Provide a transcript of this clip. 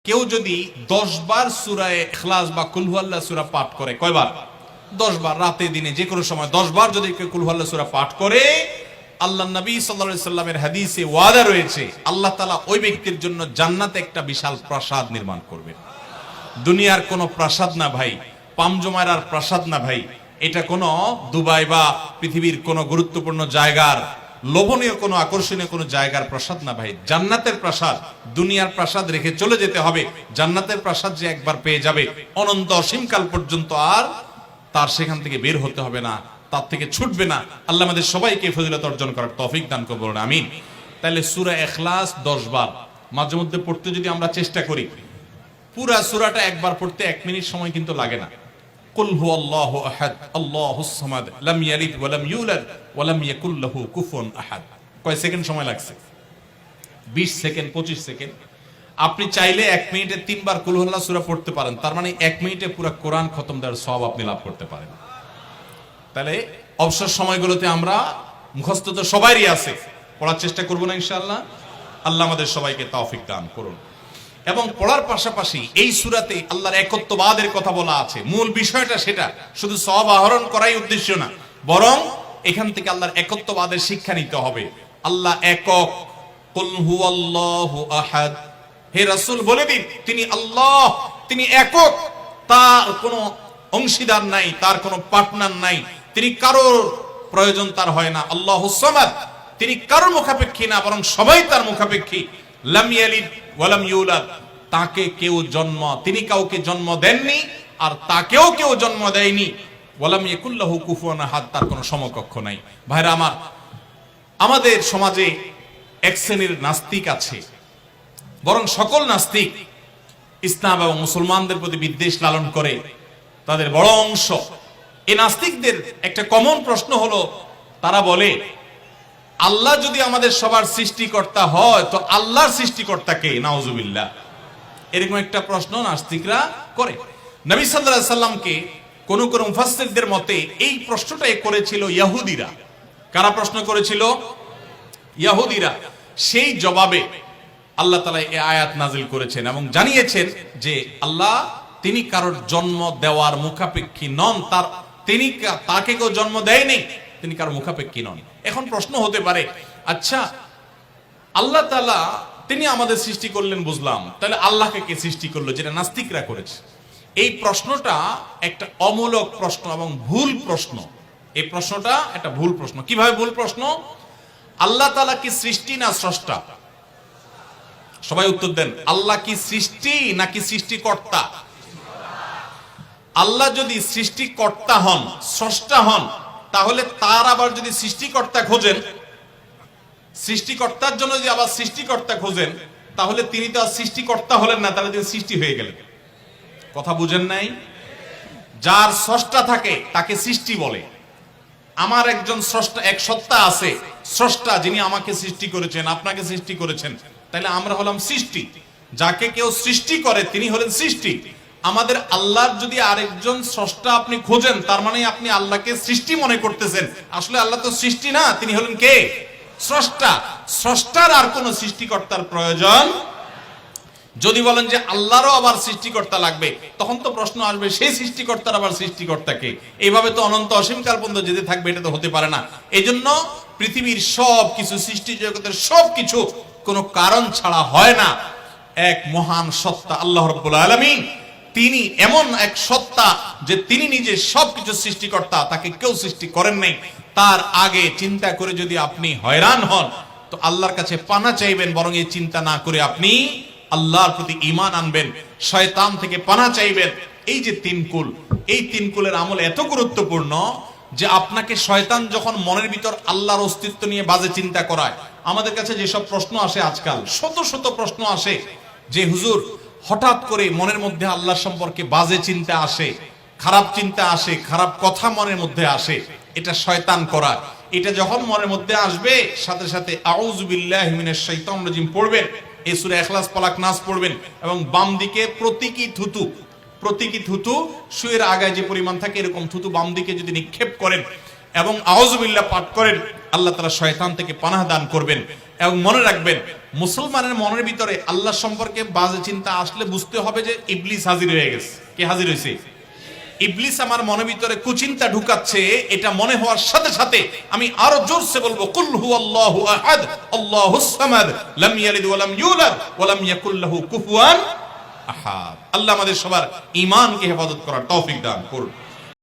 কেউ যদি 10 বার সূরা ইখলাস বা কুল হুয়াল্লাহ সূরা পাঠ করে, কয়বার? 10 বার, রাতে দিনে যে কোনো সময় 10 বার যদি কেউ কুল হুয়াল্লাহ সূরা পাঠ করে, আল্লাহর নবী সাল্লাল্লাহু আলাইহি সাল্লামের হাদিসে ওয়াদা রয়েছে আল্লাহ তাআলা ওই ব্যক্তির জন্য জান্নাতে একটা বিশাল প্রাসাদ নির্মাণ করবেন। দুনিয়ার কোনো প্রাসাদ না ভাই, পামজমারার প্রাসাদ না ভাই, এটা কোনো দুবাই বা পৃথিবীর কোনো গুরুত্বপূর্ণ জায়গার লোভনীয় কোনো আকর্ষণীয় কোনো জায়গার প্রাসাদ না ভাই, জান্নাতের প্রাসাদ। দুনিয়ার প্রাসাদ রেখে চলে যেতে হবে, জান্নাতের প্রাসাদ যে একবার পেয়ে যাবে অনন্ত অসীমকাল পর্যন্ত আর তার সেখান থেকে বের হতে হবে না, তার থেকে ছুটবে না। আল্লাহ আমাদের সবাইকে ফজিলত অর্জন করার তৌফিক দান করুন, বলুন আমিন। তাহলে সূরা ইখলাস 10 বার মাঝে মধ্যে পড়তে যদি আমরা চেষ্টা করি, পুরা সূরাটা একবার পড়তে 1 মিনিট সময় কিন্তু লাগে না। কুল হুয়াল্লাহু আহাদ আল্লাহুস সামাদ লাম ইয়ালিদ ওয়া লাম ইউলাদ ওয়া লাম ইয়াকুল লাহু কুফুয়ান আহাদ। কয় সেকেন্ড সময় লাগছে? 20 সেকেন্ড, 25 সেকেন্ড। আপনি চাইলে 1 মিনিটে 3 বার কুল হুয়াল্লাহ সূরা পড়তে পারেন, তার মানে 1 মিনিটে পুরো কোরআন খতম দেওয়ার সওয়াব আপনি লাভ করতে পারেন। তাহলে অবসর সময়গুলোতে আমরা মুখস্থ তো সবারই আছে, পড়ার চেষ্টা করব না ইনশাআল্লাহ। আল্লাহ আমাদের সবাইকে তৌফিক দান করুন। এবং পড়ার পাশাপাশি এই সূরাতে আল্লাহর একত্ববাদের কথা বলা আছে, মূল বিষয়টা সেটা, শুধু সওয়াব আহরণ করাই উদ্দেশ্য না, বরং এখান থেকে আল্লাহর একত্ববাদের শিক্ষা নিতে হবে। আল্লাহ একক, কুল হুয়াল্লাহু আহাদ, হে রাসূল বলে দিন তিনি আল্লাহ, তিনি একক, তার কোনো অংশীদার নাই, তার কোনো পার্টনার নাই, তিনি কারোর প্রয়োজন তার হয় না। আল্লাহুস সামাদ, তিনি কারোর মুখাপেক্ষী না, বরং সবাই তার মুখাপেক্ষী। লাম ইয়ালিদ ওয়া লাম ইউলাদ, তাকে কেউ জন্ম, তিনি কাউকে জন্ম দেননি আর তাকেও কেউ জন্ম দেয়নি। ওয়া লাম ইয়াকুল লাহু কুফুয়ান আহাদ, তার কোনো সমকক্ষ নাই। ভাইরা আমার, আমাদের সমাজে এক শ্রেণীর নাস্তিক আছে, বরং সকল নাস্তিক ইসলাম এবং মুসলমানদের প্রতি বিদ্বেষ লালন করে, তাদের বড় অংশ। এই নাস্তিকদের একটা কমন প্রশ্ন হলো, তারা বলে আল্লাহ যদি আমাদের সবার সৃষ্টিকর্তা হয় তো আল্লাহর সৃষ্টিকর্তা কে? নাউজুবিল্লাহ। এরকম একটা প্রশ্ন নাস্তিকরা করে। নবী সাল্লাল্লাহু আলাইহি সাল্লামকে কোন কোন মুফাসসিরদের মতে এই প্রশ্নটাই করেছিল ইহুদিরা। কারা প্রশ্ন করেছিল? ইহুদিরা। সেই জবাবে আল্লাহ তাআলা এই আয়াত নাযিল করেছেন এবং জানিয়েছেন যে আল্লাহ তিনি কারোর জন্ম দেওয়ার মুখাপেক্ষী নন, তাকে কেউ জন্ম দেয়নি, তিনি কারোর মুখাপেক্ষী নন। এখন প্রশ্ন হতে পারে, আচ্ছা আল্লাহ তাআলা তিনি আমাদের সৃষ্টি করলেন বুঝলাম, তাহলে আল্লাহকে কে সৃষ্টি করলো, যেটা নাস্তিকরা করেছে? এই প্রশ্নটা একটা অমূলক প্রশ্ন এবং ভুল প্রশ্ন। এই প্রশ্নটা একটা ভুল প্রশ্ন। কিভাবে ভুল প্রশ্ন? আল্লাহ তাআলা কি সৃষ্টি না স্রষ্টা? সবাই উত্তর দেন। আল্লাহ কি সৃষ্টি নাকি সৃষ্টিকর্তা? আল্লাহ যদি সৃষ্টিকর্তা হন, স্রষ্টা হন, তাহলে তার আবার যদি সৃষ্টিকর্তা খোঁজেন, সৃষ্টিকর্তার জন্য যদি আবার সৃষ্টিকর্তা খোঁজেন, তাহলে তিনি তো আর সৃষ্টিকর্তা হলেন না, তাহলে তিনি সৃষ্টি হয়ে গেলেন। কথা বুঝেন নাই? যার স্রষ্টা থাকে তাকে সৃষ্টি বলে। আমার একজন স্রষ্টা, এক সত্তা আছে, স্রষ্টা, যিনি আমাকে সৃষ্টি করেছেন, আপনাকে সৃষ্টি করেছেন, তাহলে আমরা হলাম সৃষ্টি। যাকে কেউ সৃষ্টি করে তিনি হলেন সৃষ্টি। আমাদের আল্লাহর যদি আরেকজন স্রষ্টা আপনি খোঁজেন, তার মানে আপনি আল্লাহকে সৃষ্টি মনে করতেছেন। আসলে আল্লাহ তো সৃষ্টি না, তিনি হলেন কে? স্রষ্টা। স্রষ্টার আর কোন সৃষ্টিকর্তার প্রয়োজন। যদি বলেন যে আল্লাহরও আবার সৃষ্টিকর্তা লাগবে, তখন তো প্রশ্ন আসবে সেই সৃষ্টিকর্তার আবার সৃষ্টিকর্তাকে। এইভাবে তো অনন্ত অসীমকাল পর্যন্ত যেতে থাকবে, এটা তো হতে পারে না। এই জন্য পৃথিবীর সব কিছু, সৃষ্টি জগতের সব কিছু কোনো কারণ ছাড়া হয় না। এক মহান সত্তা আল্লাহ রাব্বুল আলামিন, তিনি এমন এক সত্তা যে তিনি নিজে সবকিছু সৃষ্টিকর্তা, তাকে কেউ সৃষ্টি করেন নাই। তার আগে চিন্তা করে যদি আপনি হয়রান হন, তো আল্লাহর কাছে পানা চাইবেন, বরং এই চিন্তা না করে আপনি আল্লাহর প্রতি ঈমান আনবেন, শয়তান থেকে পানা চাইবেন। এই যে 3 কুল, এই 3 কুলের আমল এত গুরুত্বপূর্ণ যে আপনাকে শয়তান যখন মনের ভিতর আল্লাহর অস্তিত্ব নিয়ে বাজে চিন্তা করায়, আমাদের কাছে যেসব প্রশ্ন আসে আজকাল, শত শত প্রশ্ন আসে যে হুজুর হঠাৎ করে মনের মধ্যে আল্লাহ সম্পর্কে বাজে চিন্তা আসে, খারাপ চিন্তা আসে, খারাপ কথা মনের মধ্যে আসে, এটা শয়তান করা। এটা যখন মনের মধ্যে আসবে, সাথে সাথে আউযু বিল্লাহি মিনাশ শাইতানির রাজিম পড়বেন, এই সূরা ইখলাস, ফালাক, নাস পড়বেন এবং বাম দিকে প্রতীকী থুতু শুয়ের আগায় যে পরিমাণ থাকে এরকম থুতু বাম দিকে যদি নিক্ষেপ করেন এবং আউযু বিল্লাহ পাঠ করেন, আল্লাহ তাআলা শয়তান থেকে পানাহ দান করবেন। এবং মনে রাখবেন, মুসলমানের মনের ভিতরে আল্লাহ সম্পর্কে বাজে চিন্তা আসলে বুঝতে হবে যে ইবলিস হাজির হয়ে গেছে। কে হাজির হয়েছে? ইবলিস আমার মনের ভিতরে কুচিন্তা ঢুকাচ্ছে। এটা মনে হওয়ার সাথে সাথে আমি আরো জোরসে বলবো, কুল হুয়াল্লাহু আহাদ আল্লাহুস সামাদ লাম ইয়ালিদ ওয়া লাম ইউলাদ ওয়া লাম ইয়াকুল লাহু কুফুয়ান আহাদ। আল্লাহ আমাদের সবার ঈমানকে হেফাজত করার তৌফিক দান করুন।